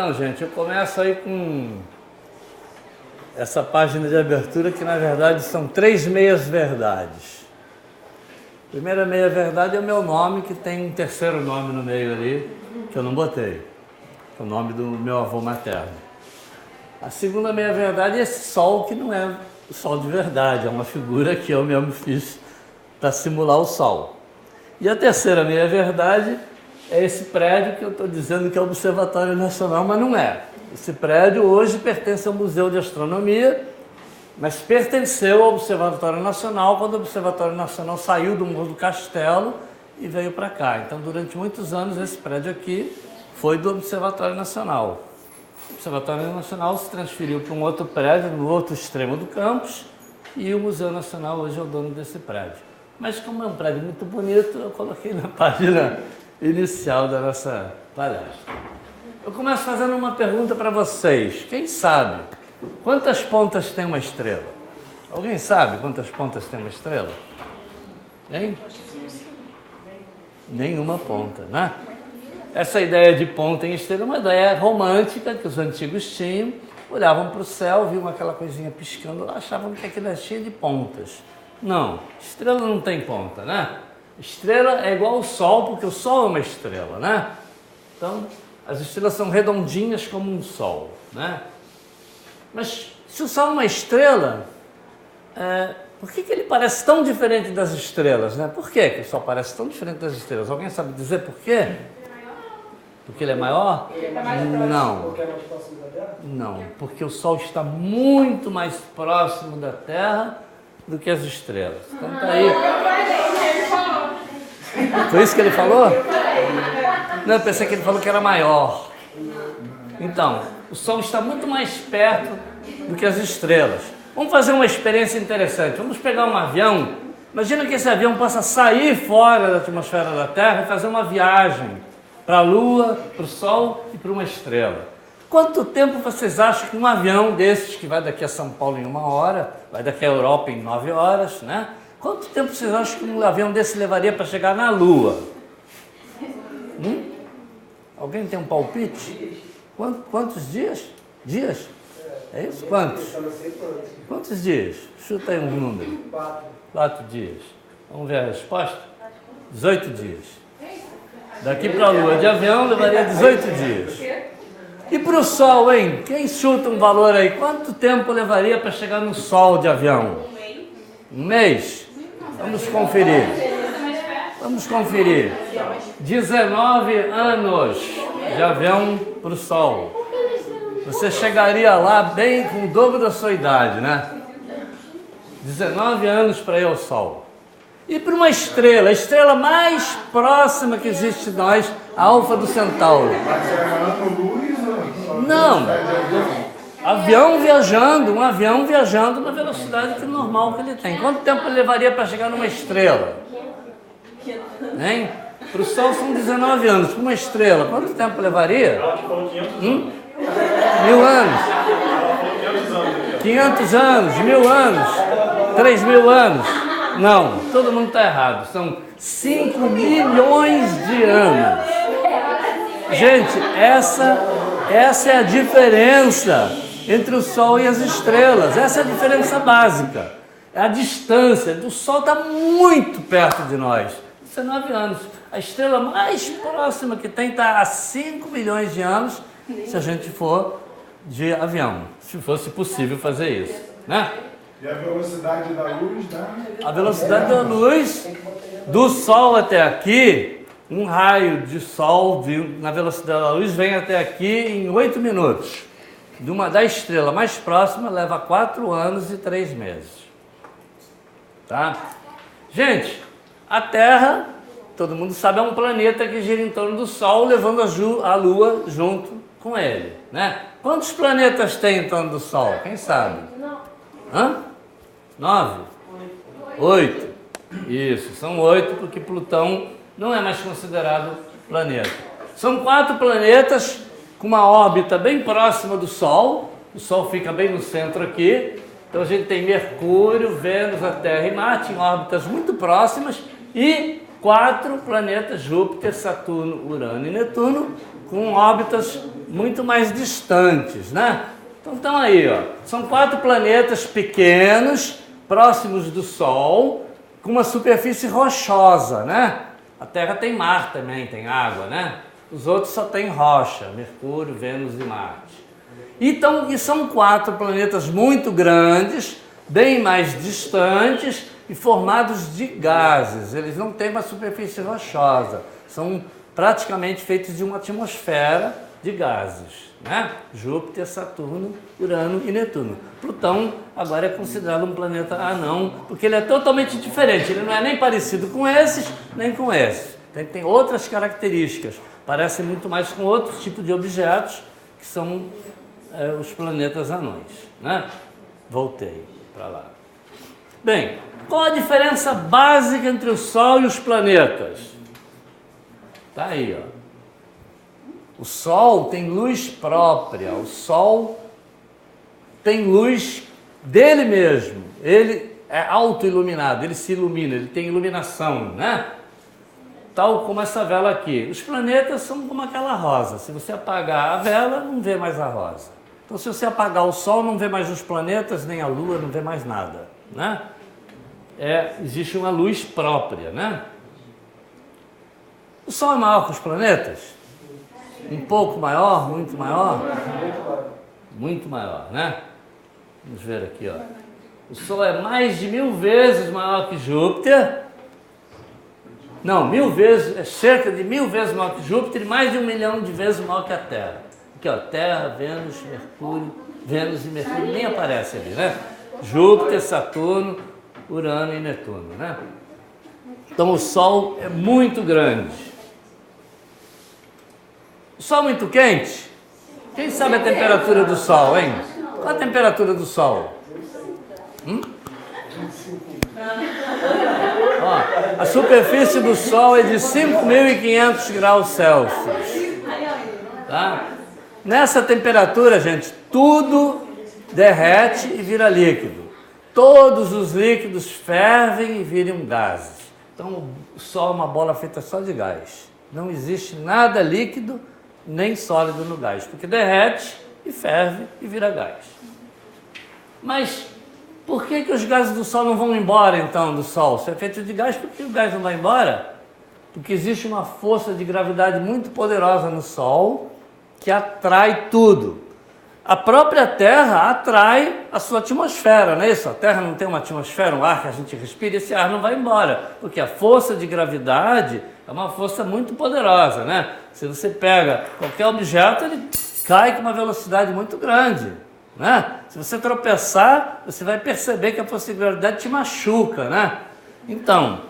Então, gente, eu começo aí com essa página de abertura que, na verdade, são 3 meias-verdades. A primeira meia-verdade é o meu nome, que tem um terceiro nome no meio ali, que eu não botei. É o nome do meu avô materno. A segunda meia-verdade é esse sol, que não é o sol de verdade, é uma figura que eu mesmo fiz para simular o sol. E a terceira meia-verdade é esse prédio que eu estou dizendo que é o Observatório Nacional, mas não é. Esse prédio hoje pertence ao Museu de Astronomia, mas pertenceu ao Observatório Nacional quando o Observatório Nacional saiu do Morro do Castelo e veio para cá. Então, durante muitos anos, esse prédio aqui foi do Observatório Nacional. O Observatório Nacional se transferiu para um outro prédio, no outro extremo do campus, e o Museu Nacional hoje é o dono desse prédio. Mas como é um prédio muito bonito, eu coloquei na página inicial da nossa palestra. Eu começo fazendo uma pergunta para vocês. Quem sabe quantas pontas tem uma estrela? Alguém sabe quantas pontas tem uma estrela? Hein? Nenhuma ponta, né? Essa ideia de ponta em estrela é uma ideia romântica que os antigos tinham. Olhavam para o céu, viam aquela coisinha piscando lá, achavam que aquilo é cheio de pontas. Não, estrela não tem ponta, né? Estrela é igual ao Sol, porque o Sol é uma estrela, né? Então, as estrelas são redondinhas como um Sol, né? Mas se o Sol é uma estrela, por que ele parece tão diferente das estrelas, né? Por que o Sol parece tão diferente das estrelas? Alguém sabe dizer por quê? Porque ele é maior? Não. Não, porque o Sol está muito mais próximo da Terra do que as estrelas. Então tá aí. Foi isso que ele falou? Não, eu pensei que ele falou que era maior. Então, o Sol está muito mais perto do que as estrelas. Vamos fazer uma experiência interessante. Vamos pegar um avião. Imagina que esse avião possa sair fora da atmosfera da Terra e fazer uma viagem para a Lua, para o Sol e para uma estrela. Quanto tempo vocês acham que um avião desses, que vai daqui a São Paulo em 1 hora, vai daqui à Europa em 9 horas, né? Quanto tempo vocês acham que um avião desse levaria para chegar na Lua? Alguém tem um palpite? Quantos dias? Dias? É isso? Quantos? Quantos dias? Chuta aí um número. 4 dias. Vamos ver a resposta? 18 dias. Daqui para a Lua de avião levaria 18 dias. E para o Sol, hein? Quem chuta um valor aí? Quanto tempo levaria para chegar no Sol de avião? Um mês? Vamos conferir. Vamos conferir. 19 anos de avião para o Sol. Você chegaria lá bem com o dobro da sua idade, né? 19 anos para ir ao Sol. E para uma estrela, a estrela mais próxima que existe de nós, a Alfa do Centauro. Não, um avião viajando na velocidade normal que ele tem. Quanto tempo ele levaria para chegar numa estrela? Hein? Para o Sol são 19 anos. Para uma estrela, quanto tempo levaria? 1000 anos. 500 anos, 1000 anos, 3000 anos. Não, todo mundo está errado. São 5 milhões de anos. Gente, essa é a diferença entre o Sol e as estrelas. Essa é a diferença básica. É a distância. O Sol está muito perto de nós. 19 anos. A estrela mais próxima que tem está a 5 milhões de anos, se a gente for de avião. Se fosse possível fazer isso, né? E a velocidade da luz, né? A velocidade da luz do Sol até aqui, um raio de Sol na velocidade da luz vem até aqui em 8 minutos. Da estrela mais próxima leva 4 anos e 3 meses. Tá? Gente, a Terra, todo mundo sabe, é um planeta que gira em torno do Sol, levando a Lua junto com ele, né? Quantos planetas tem em torno do Sol? Quem sabe? 9? 8. Isso, são 8 porque Plutão não é mais considerado planeta. São 4 planetas com uma órbita bem próxima do Sol. O Sol fica bem no centro aqui. Então a gente tem Mercúrio, Vênus, a Terra e Marte em órbitas muito próximas. E 4 planetas, Júpiter, Saturno, Urano e Netuno, com órbitas muito mais distantes, né? Então estão aí, ó. São 4 planetas pequenos, próximos do Sol, com uma superfície rochosa, né? A Terra tem mar também, tem água, né? Os outros só tem rocha, Mercúrio, Vênus e Marte. Então, e são 4 planetas muito grandes, bem mais distantes e formados de gases. Eles não têm uma superfície rochosa, são praticamente feitos de uma atmosfera de gases, né? Júpiter, Saturno, Urano e Netuno. Plutão agora é considerado um planeta anão, porque ele é totalmente diferente, ele não é nem parecido com esses, nem com esses. Ele tem outras características, parece muito mais com outros tipos de objetos, que são os planetas anões, né? Voltei para lá. Bem, qual a diferença básica entre o Sol e os planetas? Tá aí, ó. O Sol tem luz própria, o Sol tem luz dele mesmo, ele é autoiluminado, ele se ilumina, ele tem iluminação, né? Tal como essa vela aqui. Os planetas são como aquela rosa, se você apagar a vela, não vê mais a rosa. Então, se você apagar o Sol, não vê mais os planetas, nem a Lua, não vê mais nada, né? Existe uma luz própria, né? O Sol é maior que os planetas? Um pouco maior, muito maior? Muito maior, né? Vamos ver aqui, ó. O Sol é mais de 1000 vezes maior que Júpiter. Não, 1000 vezes, é cerca de 1000 vezes maior que Júpiter e mais de 1 milhão de vezes maior que a Terra. Aqui, ó, Terra, Vênus, Mercúrio, Vênus e Mercúrio nem aparece ali, né? Júpiter, Saturno, Urano e Netuno, né? Então o Sol é muito grande. O Sol é muito quente? Quem sabe a temperatura do Sol, hein? Qual a temperatura do Sol? Ó, a superfície do Sol é de 5.500 graus Celsius. Tá? Nessa temperatura, gente, tudo derrete e vira líquido. Todos os líquidos fervem e viram gases. Então o Sol é uma bola feita só de gás. Não existe nada líquido nem sólido no gás, porque derrete e ferve e vira gás. Mas por que os gases do Sol não vão embora então do Sol? Se é feito de gás, por que o gás não vai embora? Porque existe uma força de gravidade muito poderosa no Sol que atrai tudo. A própria Terra atrai a sua atmosfera, não é isso? A Terra não tem uma atmosfera, um ar que a gente respira, esse ar não vai embora, porque a força de gravidade é uma força muito poderosa, né? Se você pega qualquer objeto, ele cai com uma velocidade muito grande, né? Se você tropeçar, você vai perceber que a força de gravidade te machuca, né? Então,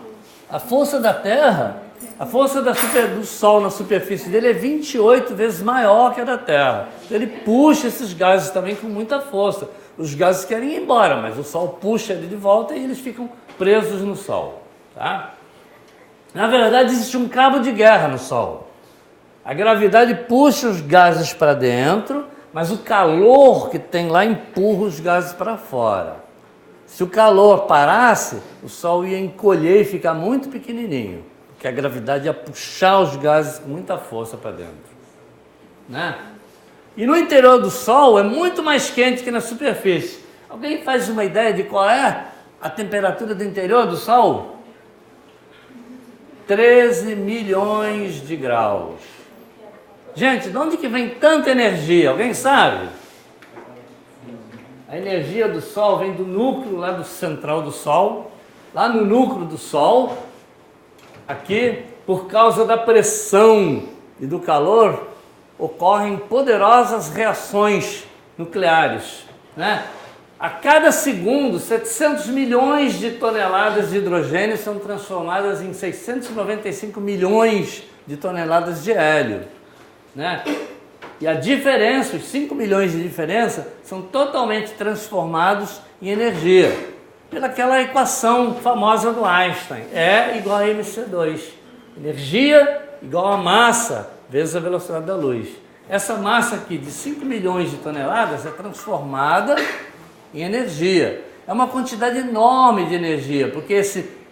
a força da Terra, a força do Sol na superfície dele é 28 vezes maior que a da Terra. Ele puxa esses gases também com muita força. Os gases querem ir embora, mas o Sol puxa ele de volta e eles ficam presos no Sol, tá? Na verdade, existe um cabo de guerra no Sol. A gravidade puxa os gases para dentro, mas o calor que tem lá empurra os gases para fora. Se o calor parasse, o Sol ia encolher e ficar muito pequenininho, porque a gravidade ia puxar os gases com muita força para dentro, né? E no interior do Sol é muito mais quente que na superfície. Alguém faz uma ideia de qual é a temperatura do interior do Sol? 13 milhões de graus. Gente, de onde que vem tanta energia? Alguém sabe? A energia do Sol vem do núcleo lá do central do Sol, lá no núcleo do Sol, aqui, por causa da pressão e do calor, ocorrem poderosas reações nucleares, né? A cada segundo, 700 milhões de toneladas de hidrogênio são transformadas em 695 milhões de toneladas de hélio, né? E a diferença, os 5 milhões de diferença, são totalmente transformados em energia. Pelaquela equação famosa do Einstein, E igual a mc2. Energia igual a massa vezes a velocidade da luz. Essa massa aqui de 5 milhões de toneladas é transformada em energia. É uma quantidade enorme de energia, porque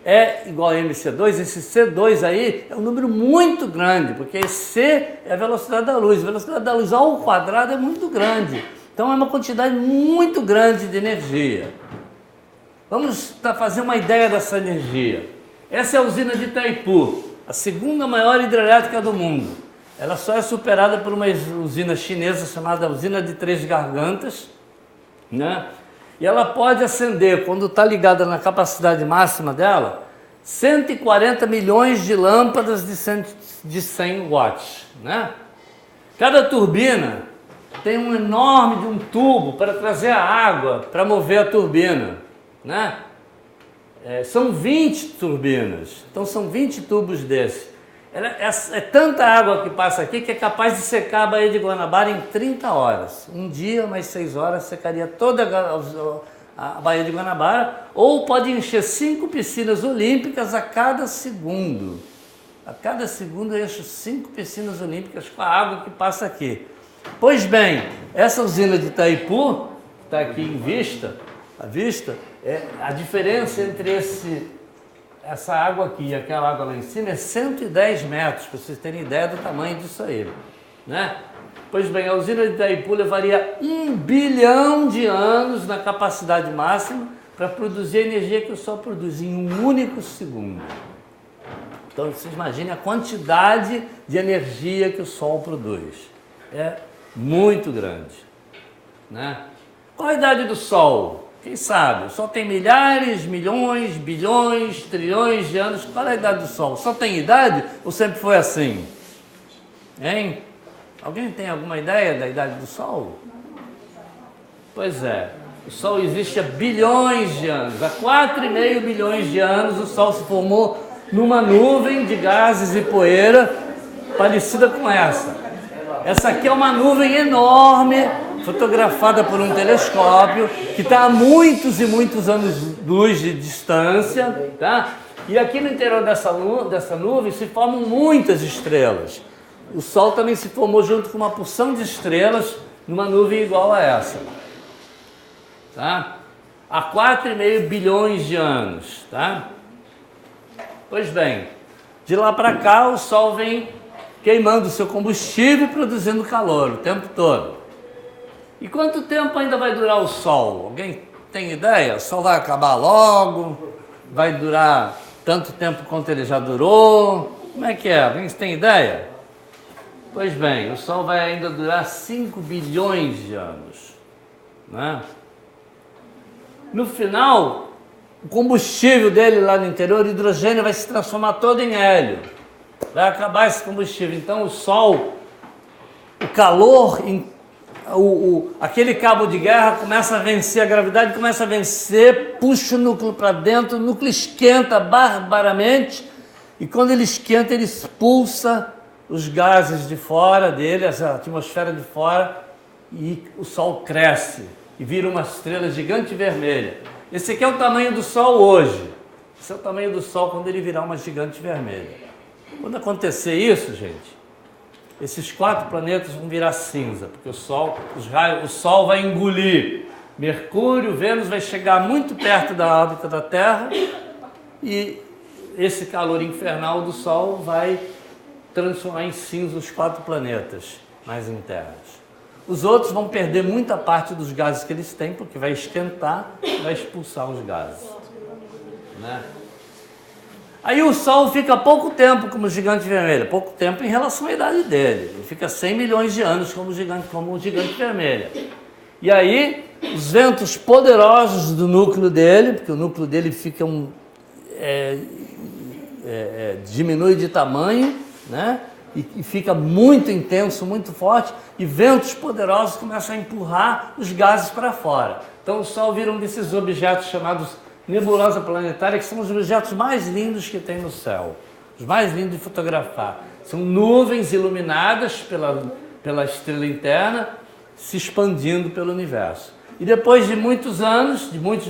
é igual a mc2, esse c2 aí é um número muito grande, porque c é a velocidade da luz. A velocidade da luz ao quadrado é muito grande. Então é uma quantidade muito grande de energia. Vamos fazer uma ideia dessa energia. Essa é a usina de Itaipu, a segunda maior hidrelétrica do mundo. Ela só é superada por uma usina chinesa chamada usina de Três Gargantas, né? E ela pode acender, quando está ligada na capacidade máxima dela, 140 milhões de lâmpadas de 100 watts, né? Cada turbina tem um enorme de um tubo para trazer a água, para mover a turbina, né? São 20 turbinas, então são 20 tubos desses. É tanta água que passa aqui que é capaz de secar a Baía de Guanabara em 30 horas. Um dia, mais 6 horas, secaria toda a Baía de Guanabara, ou pode encher 5 piscinas olímpicas a cada segundo. A cada segundo eu encho 5 piscinas olímpicas com a água que passa aqui. Pois bem, essa usina de Itaipu, que está aqui em vista, a diferença entre essa água aqui e aquela água lá em cima é 110 metros, para vocês terem ideia do tamanho disso aí, né? Pois bem, a usina de Itaipu levaria 1 bilhão de anos na capacidade máxima para produzir a energia que o Sol produz em um único segundo. Então, vocês imaginem a quantidade de energia que o Sol produz. É muito grande, né? Qual a idade do Sol? Quem sabe? O Sol tem milhares, milhões, bilhões, trilhões de anos. Qual é a idade do Sol? O Sol tem idade ou sempre foi assim? Hein? Alguém tem alguma ideia da idade do Sol? Pois é, o Sol existe há bilhões de anos. Há 4,5 bilhões de anos o Sol se formou numa nuvem de gases e poeira parecida com essa. Essa aqui é uma nuvem enorme, fotografada por um telescópio, que está a muitos e muitos anos-luz de distância, tá? E aqui no interior dessa nuvem se formam muitas estrelas. O Sol também se formou junto com uma porção de estrelas numa nuvem igual a essa, tá? Há 4,5 bilhões de anos, tá? Pois bem, de lá para cá o Sol vem queimando o seu combustível e produzindo calor o tempo todo. E quanto tempo ainda vai durar o Sol? Alguém tem ideia? O Sol vai acabar logo? Vai durar tanto tempo quanto ele já durou? Como é que é? Alguém tem ideia? Pois bem, o Sol vai ainda durar 5 bilhões de anos, né? No final, o combustível dele lá no interior, o hidrogênio, vai se transformar todo em hélio. Vai acabar esse combustível. Então o Sol, o calor, aquele cabo de guerra começa a vencer, a gravidade começa a vencer, puxa o núcleo para dentro, o núcleo esquenta barbaramente, e quando ele esquenta, ele expulsa os gases de fora dele, essa atmosfera de fora, e o Sol cresce e vira uma estrela gigante vermelha. Esse aqui é o tamanho do Sol hoje. Esse é o tamanho do Sol quando ele virar uma gigante vermelha. Quando acontecer isso, gente, esses 4 planetas vão virar cinza, porque o Sol vai engolir Mercúrio, Vênus vai chegar muito perto da órbita da Terra e esse calor infernal do Sol vai transformar em cinza os 4 planetas mais internos. Os outros vão perder muita parte dos gases que eles têm, porque vai esquentar e vai expulsar os gases, né? Aí o Sol fica pouco tempo como gigante vermelho, pouco tempo em relação à idade dele. Ele fica 100 milhões de anos como gigante vermelho. E aí, os ventos poderosos do núcleo dele, porque o núcleo dele fica diminui de tamanho, né? E fica muito intenso, muito forte, e ventos poderosos começam a empurrar os gases para fora. Então o Sol vira um desses objetos chamados nebulosa planetária, que são os objetos mais lindos que tem no céu, os mais lindos de fotografar. São nuvens iluminadas pela estrela interna, se expandindo pelo universo. E depois de muitos anos, de muitos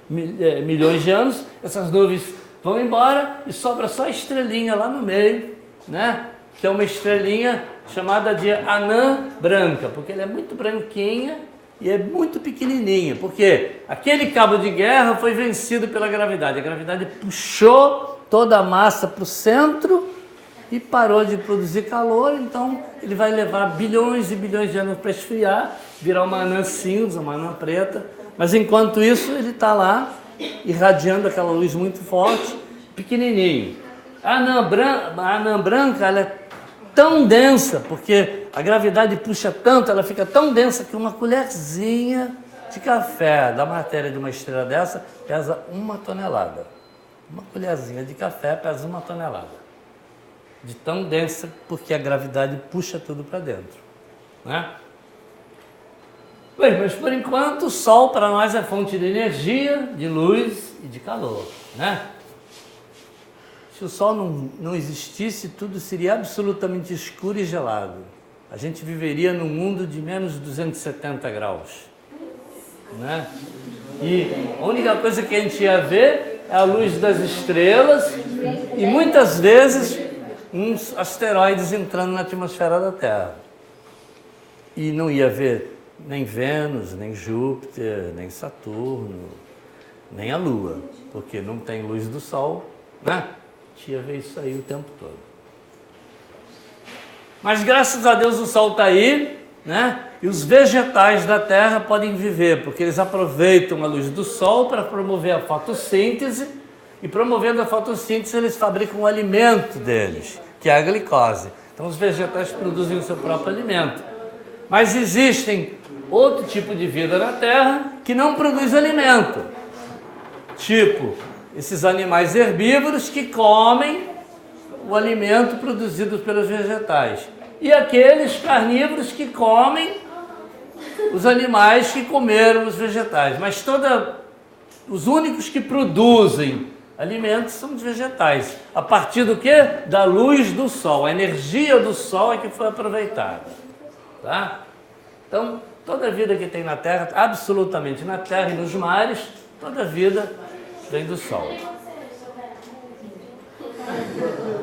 milhões de anos, essas nuvens vão embora e sobra só a estrelinha lá no meio, né? Que é uma estrelinha chamada de anã branca, porque ela é muito branquinha, e é muito pequenininha, porque aquele cabo de guerra foi vencido pela gravidade. A gravidade puxou toda a massa para o centro e parou de produzir calor, então ele vai levar bilhões e bilhões de anos para esfriar, virar uma anã cinza, uma anã preta, mas enquanto isso ele está lá, irradiando aquela luz muito forte, pequenininho. A anã branca ela é tão densa, porque a gravidade puxa tanto, ela fica tão densa que uma colherzinha de café da matéria de uma estrela dessa pesa 1 tonelada. Uma colherzinha de café pesa 1 tonelada. De tão densa, porque a gravidade puxa tudo para dentro, né? Bem, mas por enquanto o Sol para nós é fonte de energia, de luz e de calor, né? Se o Sol não existisse, tudo seria absolutamente escuro e gelado. A gente viveria num mundo de menos 270 graus, né? E a única coisa que a gente ia ver é a luz das estrelas e muitas vezes uns asteroides entrando na atmosfera da Terra. E não ia ver nem Vênus, nem Júpiter, nem Saturno, nem a Lua, porque não tem luz do Sol, né? A gente ia ver isso aí o tempo todo. Mas graças a Deus o Sol está aí, né? E os vegetais da Terra podem viver, porque eles aproveitam a luz do Sol para promover a fotossíntese, e promovendo a fotossíntese eles fabricam o alimento deles, que é a glicose. Então os vegetais produzem o seu próprio alimento. Mas existem outro tipo de vida na Terra que não produz alimento. Tipo, esses animais herbívoros que comem o alimento produzido pelos vegetais. E aqueles carnívoros que comem os animais que comeram os vegetais. Mas os únicos que produzem alimentos são os vegetais. A partir do quê? Da luz do Sol. A energia do Sol é que foi aproveitada. Tá? Então, toda a vida que tem na Terra, absolutamente na Terra e nos mares, toda a vida vem do Sol.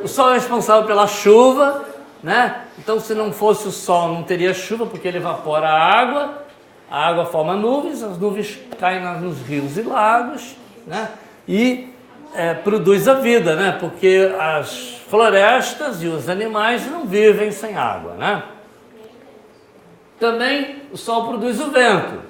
O Sol é responsável pela chuva, né? Então, se não fosse o Sol, não teria chuva, porque ele evapora a água forma nuvens, as nuvens caem nos rios e lagos, né? E produz a vida, né? Porque as florestas e os animais não vivem sem água, né? Também o Sol produz o vento,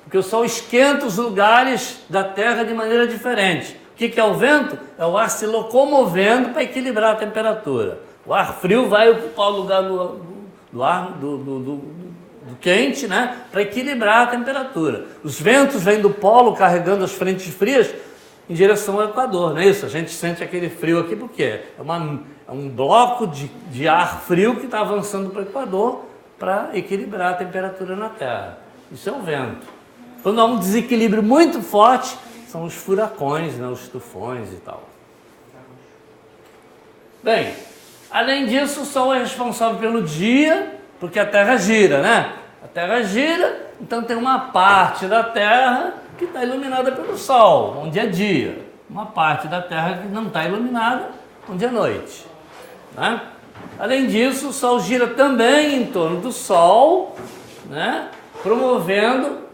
porque o Sol esquenta os lugares da Terra de maneira diferente. O que é o vento? É o ar se locomovendo para equilibrar a temperatura. O ar frio vai ocupar o lugar do ar do quente, né? Para equilibrar a temperatura. Os ventos vêm do polo carregando as frentes frias em direção ao Equador, não é isso? A gente sente aquele frio aqui porque é um bloco de ar frio que está avançando para o Equador para equilibrar a temperatura na Terra. Isso é o vento. Quando há um desequilíbrio muito forte, são os furacões, né? Os tufões e tal. Bem, além disso, o Sol é responsável pelo dia, porque a Terra gira, né? A Terra gira, então tem uma parte da Terra que está iluminada pelo Sol, onde é dia. Uma parte da Terra que não está iluminada, onde é noite, né? Além disso, o Sol gira também em torno do Sol, né? Promovendo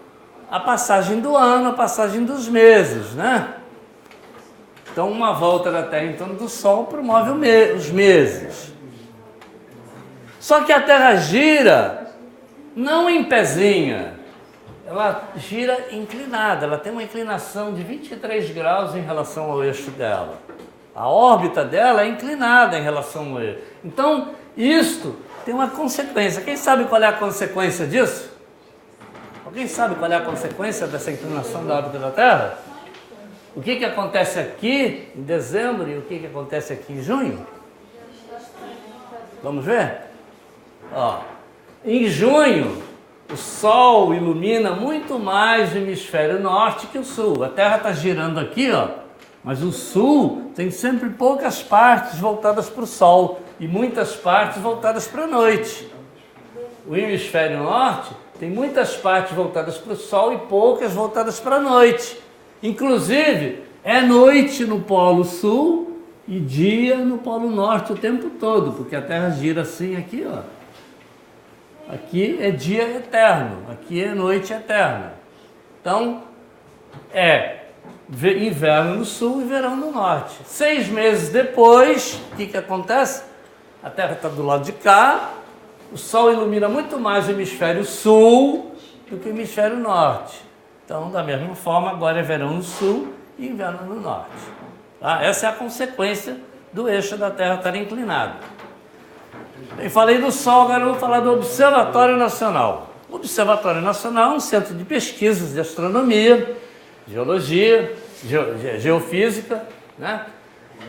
a passagem do ano, a passagem dos meses, né? Então, uma volta da Terra em torno do Sol promove os meses. Só que a Terra gira não em pezinha, ela gira inclinada, ela tem uma inclinação de 23 graus em relação ao eixo dela. A órbita dela é inclinada em relação ao eixo. Então, isto tem uma consequência. Quem sabe qual é a consequência disso? Alguém sabe qual é a consequência dessa inclinação da órbita da Terra? O que acontece aqui em dezembro e o que acontece aqui em junho? Vamos ver? Ó, em junho, o Sol ilumina muito mais o hemisfério norte que o sul. A Terra está girando aqui, ó, mas o sul tem sempre poucas partes voltadas para o Sol e muitas partes voltadas para a noite. O hemisfério norte tem muitas partes voltadas para o Sol e poucas voltadas para a noite. Inclusive, é noite no Polo Sul e dia no Polo Norte o tempo todo, porque a Terra gira assim aqui, ó. Aqui é dia eterno, aqui é noite eterna. Então, inverno no sul e verão no norte. 6 meses depois, o que acontece? A Terra está do lado de cá, o Sol ilumina muito mais o hemisfério sul do que o hemisfério norte. Então, da mesma forma, agora é verão no sul e inverno no norte. Tá? Essa é a consequência do eixo da Terra estar inclinado. Eu falei do Sol, agora eu vou falar do Observatório Nacional. O Observatório Nacional é um centro de pesquisas de astronomia, geologia, geofísica, né?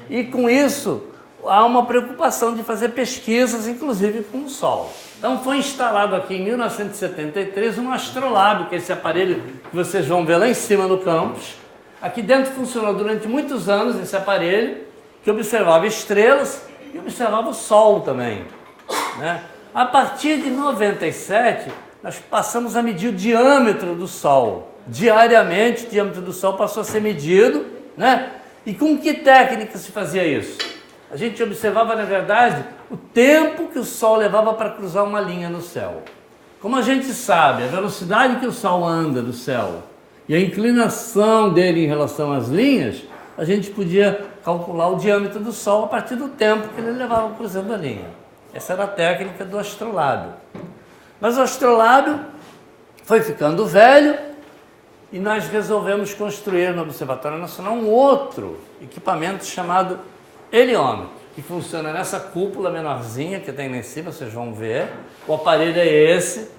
E com isso há uma preocupação de fazer pesquisas, inclusive com o Sol. Então foi instalado aqui em 1973 um astrolábio, que é esse aparelho que vocês vão ver lá em cima no campus. Aqui dentro funcionou durante muitos anos esse aparelho, que observava estrelas e observava o Sol também, né? A partir de 97, nós passamos a medir o diâmetro do Sol. Diariamente, o diâmetro do Sol passou a ser medido, né? E com que técnica se fazia isso? A gente observava, na verdade, o tempo que o Sol levava para cruzar uma linha no céu. Como a gente sabe, a velocidade que o Sol anda no céu e a inclinação dele em relação às linhas, a gente podia calcular o diâmetro do Sol a partir do tempo que ele levava cruzando a linha. Essa era a técnica do astrolábio. Mas o astrolábio foi ficando velho e nós resolvemos construir no Observatório Nacional um outro equipamento chamado heliômetro, que funciona nessa cúpula menorzinha que tem lá em cima, vocês vão ver. O aparelho é esse.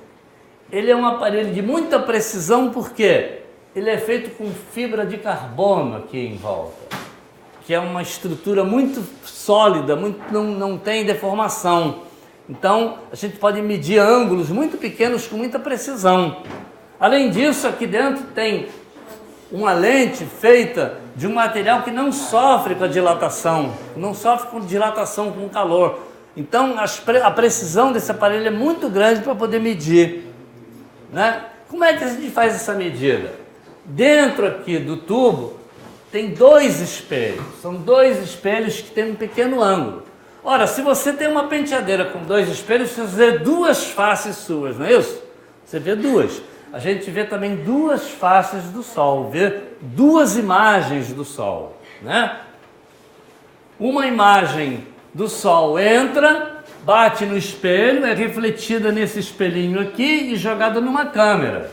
Ele é um aparelho de muita precisão porque ele é feito com fibra de carbono aqui em volta, que é uma estrutura muito sólida, não tem deformação. Então, a gente pode medir ângulos muito pequenos com muita precisão. Além disso, aqui dentro tem uma lente feita de um material que não sofre com a dilatação, não sofre com dilatação com calor. Então, a precisão desse aparelho é muito grande para poder medir, né? Como é que a gente faz essa medida? Dentro aqui do tubo tem 2 espelhos, são 2 espelhos que têm um pequeno ângulo. Ora, se você tem uma penteadeira com 2 espelhos, você vê 2 faces suas, não é isso? Você vê 2. A gente vê também 2 faces do Sol, vê 2 imagens do Sol, né? Uma imagem do Sol entra, bate no espelho, é refletida nesse espelhinho aqui e jogada numa câmera.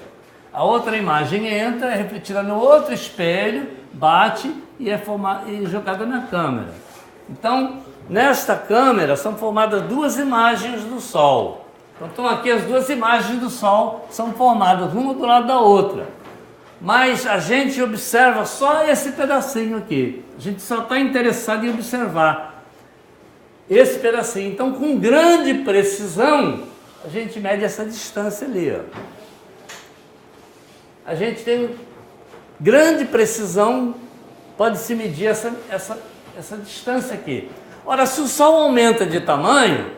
A outra imagem entra, é refletida no outro espelho, bate e é jogada na câmera. Então, nesta câmera são formadas 2 imagens do Sol. Então aqui as 2 imagens do Sol são formadas uma do lado da outra. Mas a gente observa só esse pedacinho aqui. A gente só está interessado em observar esse pedacinho. Então, com grande precisão, a gente mede essa distância ali, ó. A gente tem grande precisão, pode-se medir essa distância aqui. Ora, se o Sol aumenta de tamanho,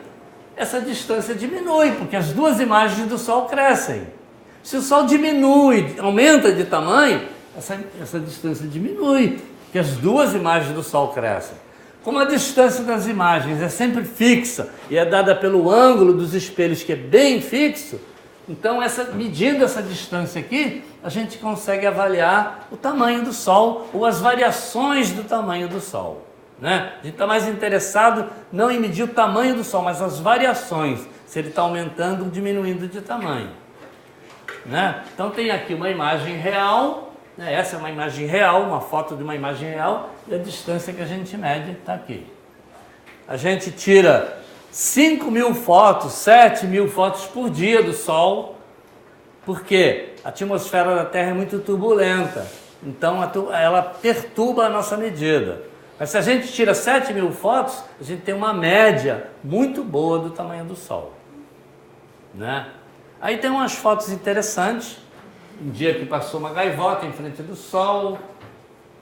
essa distância diminui, porque as 2 imagens do Sol crescem. Se o Sol diminui, aumenta de tamanho, essa distância diminui, porque as 2 imagens do Sol crescem. Como a distância das imagens é sempre fixa e é dada pelo ângulo dos espelhos, que é bem fixo, então medindo essa distância aqui, a gente consegue avaliar o tamanho do Sol ou as variações do tamanho do Sol, né? A gente está mais interessado não em medir o tamanho do Sol, mas as variações, se ele está aumentando ou diminuindo de tamanho, né? Então tem aqui uma imagem real, né? Essa é uma imagem real, uma foto de uma imagem real, e a distância que a gente mede está aqui. A gente tira 5.000 fotos, 7.000 fotos por dia do Sol, porque a atmosfera da Terra é muito turbulenta, então ela perturba a nossa medida. Mas se a gente tira 7.000 fotos, a gente tem uma média muito boa do tamanho do Sol, né? Aí tem umas fotos interessantes. Um dia que passou uma gaivota em frente do Sol,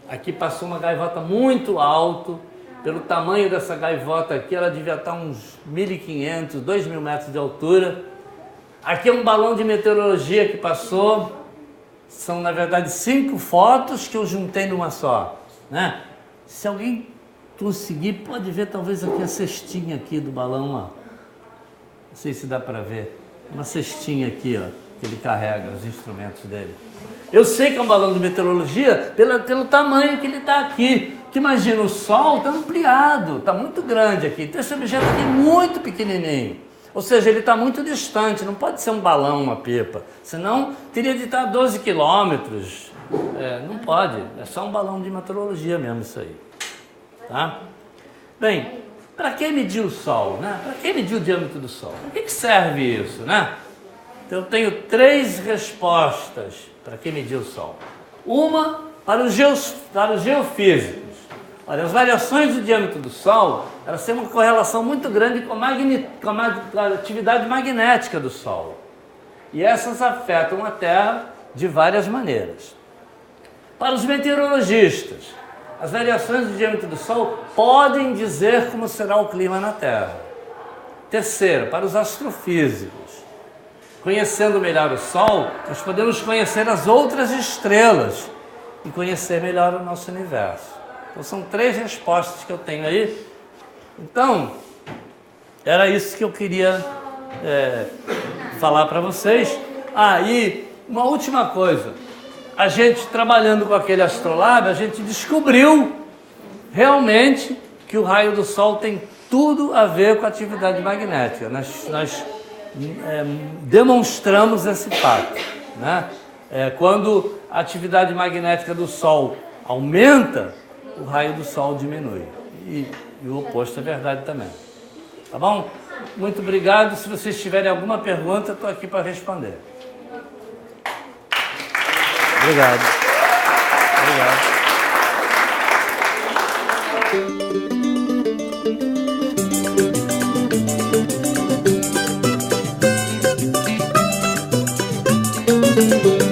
aqui passou uma gaivota muito alto. Pelo tamanho dessa gaivota aqui, ela devia estar uns 1.500, 2.000 metros de altura. Aqui é um balão de meteorologia que passou. São, na verdade, 5 fotos que eu juntei numa só, né? Se alguém conseguir, pode ver talvez aqui a cestinha aqui do balão, ó. Não sei se dá para ver. uma cestinha aqui, ó, que ele carrega os instrumentos dele. Eu sei que é um balão de meteorologia pelo tamanho que ele está aqui. Que imagina, o Sol está ampliado, está muito grande aqui. Então esse objeto aqui é muito pequenininho. Ou seja, ele está muito distante, não pode ser um balão, uma pipa. Senão teria de estar a 12 quilômetros. Não pode, é só um balão de meteorologia mesmo isso aí. Tá? Bem, para que medir o Sol? Né? Para que medir o diâmetro do Sol? Para que serve isso? Né? Então eu tenho 3 respostas para que medir o Sol. Uma para os geofísicos. Olha, as variações do diâmetro do Sol, elas têm uma correlação muito grande com a atividade magnética do Sol. E essas afetam a Terra de várias maneiras. Para os meteorologistas, as variações do diâmetro do Sol podem dizer como será o clima na Terra. Terceiro, para os astrofísicos, conhecendo melhor o Sol, nós podemos conhecer as outras estrelas e conhecer melhor o nosso universo. Então são 3 respostas que eu tenho aí. Então, era isso que eu queria falar para vocês. E uma última coisa. A gente, trabalhando com aquele astrolabe, a gente descobriu realmente que o raio do Sol tem tudo a ver com a atividade magnética. Nós demonstramos esse fato. Né? Quando a atividade magnética do Sol aumenta, o raio do Sol diminui. E o oposto é verdade também. Tá bom? Muito obrigado. Se vocês tiverem alguma pergunta, estou aqui para responder. Obrigado. Obrigado.